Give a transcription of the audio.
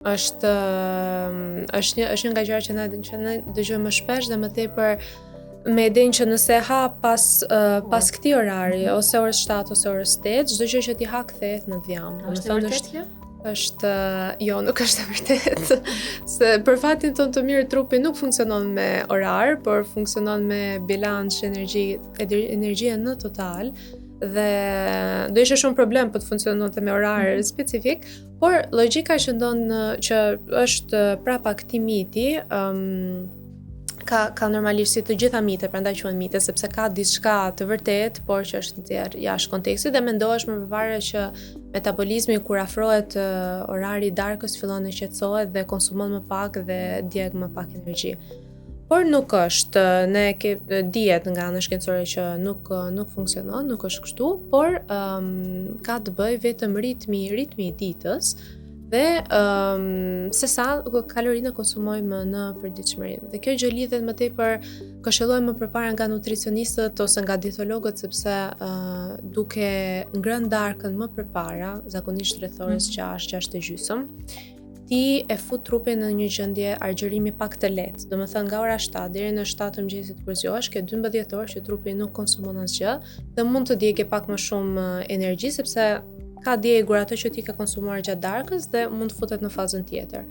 Është një nga gjërat që ne dëgjojmë më shpesh dhe më tepër me idenë që nëse ha pas këtij orari, ose orës 7 ose orës 8, çdo gjë që ti ha kthehet në dhjam. Është e vërtetë kjo? Jo, nuk është e vërtetë. Se për fatin tonë të mirë trupi nuk funksionon me orar, por funksionon me bilanç energjie në total. Dhe do ishte shumë problem po të funksiononte me orar specifik, por logjika që që është prapa këtij miti, ka normalisht si të gjitha mitet, prandaj quhen mite, sepse ka diçka të vërtetë, por që është nxjerr jashtë kontekstit dhe mendohesh më përpara që metabolizmi kur afrohet orari i darkës fillon të qetësohet dhe konsumon më pak dhe djeg më pak energji. Por nuk është, dihet nga ana shkencore që nuk funksionon, nuk është kështu, por ka të bëjë vetëm ritmi i ditës dhe se sa kalorinë konsumojmë në përditshmëri. Dhe kjo gjë lidhet më tepër, këshillohet më përpara nga nutricionistët ose nga dietologët, sepse duke ngrënë darkën më përpara, zakonisht rreth orës 6:30, ti e fut trupin në një gjendje argjërimi pak të lehtë. Domethënë nga ora 7 deri në 7 të mëngjesit kur zgjohesh, ke 12 orë që trupi nuk konsumon asgjë dhe mund të djegë pak më shumë energji sepse ka djegur ato që ti ke konsumuar gjatë darkës dhe mund të futet në fazën tjetër.